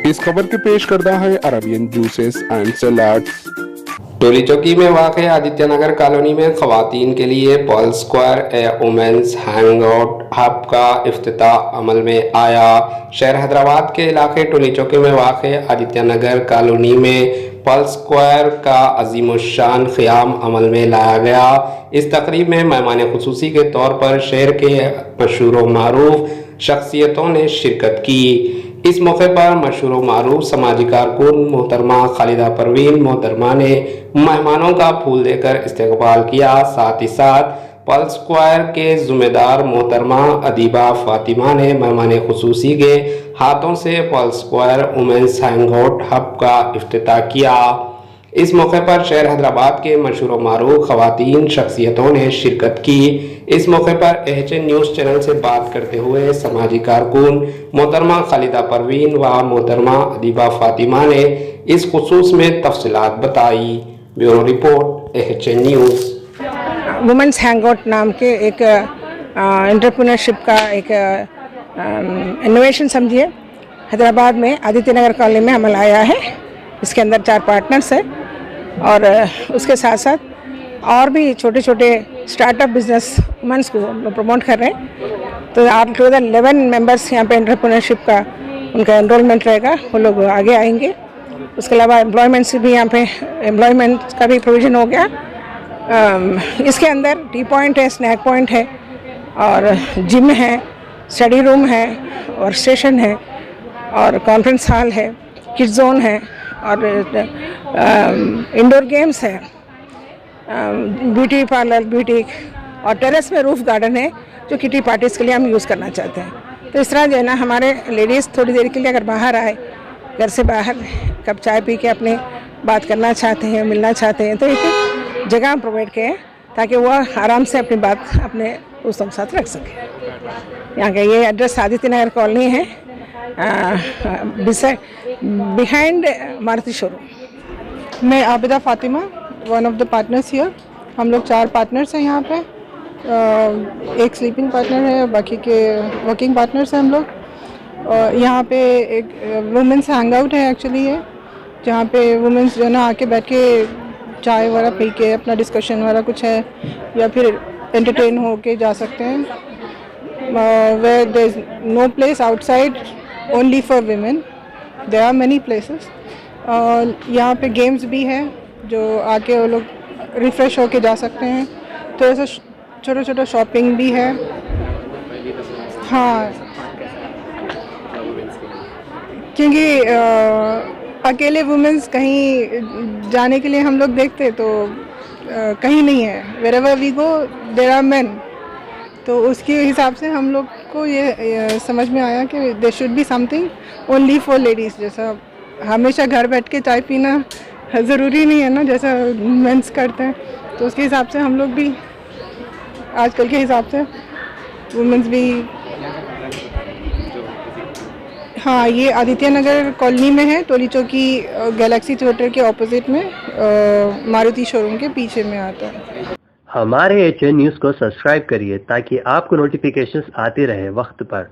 इस खबर के पेश करता है अरबियन जूसेस एंड सलाड्स। टोली चौकी में वाक़ आदित्य नगर कॉलोनी में ख़वातीन के लिए पल स्क्वायर ए वुमेन्स हैंगआउट हब का इफ्तिताह अमल में आया। शहर हैदराबाद के इलाके टोली चौकी में वाक़ आदित्य नगर कॉलोनी में पल स्क्वायर का अजीमुशान क़याम अमल में लाया गया। इस तकरीब में मेहमान खुसूसी के तौर पर शहर के मशहूर व मारूफ शख्सियतों ने शिरकत की। इस मौके पर मशहूर व मारूफ समाजी कारकुन मोहतरमा खालिदा परवीन मोहतरमा ने मेहमानों का फूल देकर इस्तकबाल किया। साथ ही साथ पल स्क्वायर के ज़िम्मेदार मोहतरमा अदीबा फातिमा ने मेहमान खुसूसी के हाथों से पल स्क्वायर वुमेन्स हैंगआउट हब का इफ्तिताह किया। इस मौके पर शहर हैदराबाद के मशहूर व मारूफ ख़वातीन शख्सियतों ने शिरकत की। इस मौके पर एचएन न्यूज़ चैनल से बात करते हुए समाजी कारकुन मोहतरमा खालिदा परवीन व मोहतरमा अदीबा फातिमा ने इस खुसूस में तफसीलात बताई। Bureau report HN news. Women's hangout नाम के एक एंटरप्रेन्योरशिप का एक इनोवेशन समझिए हैदराबाद में आदित्य नगर कॉलोनी में अमल आया है। इसके अंदर 4 पार्टनर्स हैं और उसके साथ साथ और भी छोटे छोटे स्टार्टअप बिजनेस वुमेन्स को हम लोग प्रमोट कर रहे हैं। तो आप 11 मेंबर्स यहाँ पे एंटरप्रेन्योरशिप का उनका एनरोलमेंट रहेगा, वो लोग आगे आएंगे। उसके अलावा एम्प्लॉयमेंट से भी यहाँ पे एम्प्लॉयमेंट का भी प्रोविज़न हो गया। इसके अंदर टी पॉइंट है, स्नैक पॉइंट है और जिम है, स्टडी रूम है, वर्क स्टेशन है और कॉन्फ्रेंस हॉल है, किड्स जोन है और इंडोर गेम्स है, ब्यूटी पार्लर, ब्यूटिक और टेरेस में रूफ गार्डन है जो किटी पार्टीज़ के लिए हम यूज़ करना चाहते हैं। तो इस तरह जो है ना हमारे लेडीज़ थोड़ी देर के लिए अगर बाहर आए, घर से बाहर कप चाय पी के अपने बात करना चाहते हैं, मिलना चाहते हैं, तो एक जगह प्रोवाइड किए ताकि वह आराम से अपनी बात अपने दोस्तों के साथ रख सकें। यहाँ का ये एड्रेस आदित्य नगर कॉलोनी है, बिहाइंड मारुति शोरूम। मैं Abida Fatima, one of the partners here. हम लोग 4 पार्टनर्स हैं यहाँ पे। एक स्लीपिंग पार्टनर है, बाकी के वर्किंग पार्टनर्स हैं हम लोग। यहाँ पे एक वुमेंस हैंगआउट है एक्चुअली ये, जहाँ पे वुमेंस जो है ना आके बैठ के चाय वगैरह पी के अपना डिस्कशन वगैरह कुछ है या फिर एंटरटेन हो के जा सकते हैं। Where there is no place outside only for women, there are many places. यहाँ पे गेम्स भी है जो आके वो लोग रिफ़्रेश होके जा सकते हैं। तो ऐसा छोटा छोटा शॉपिंग भी है। हाँ, क्योंकि अकेले वुमेन्स कहीं जाने के लिए हम लोग देखते तो कहीं नहीं है। Wherever we go there are men. तो उसके हिसाब से हम लोग को ये समझ में आया कि there should be something only for ladies. जैसा हमेशा घर बैठ के चाय पीना ज़रूरी नहीं है ना, जैसा मेंस करते हैं। तो उसके हिसाब से हम लोग भी आजकल के हिसाब से वुमेन्स भी। हाँ, ये आदित्य नगर कॉलोनी में है, टोली चौकी गैलेक्सी थिएटर के ऑपोजिट में, मारुति शोरूम के पीछे में आता है। हमारे एचएन न्यूज़ को सब्सक्राइब करिए ताकि आपको नोटिफिकेशंस आते रहे वक्त पर।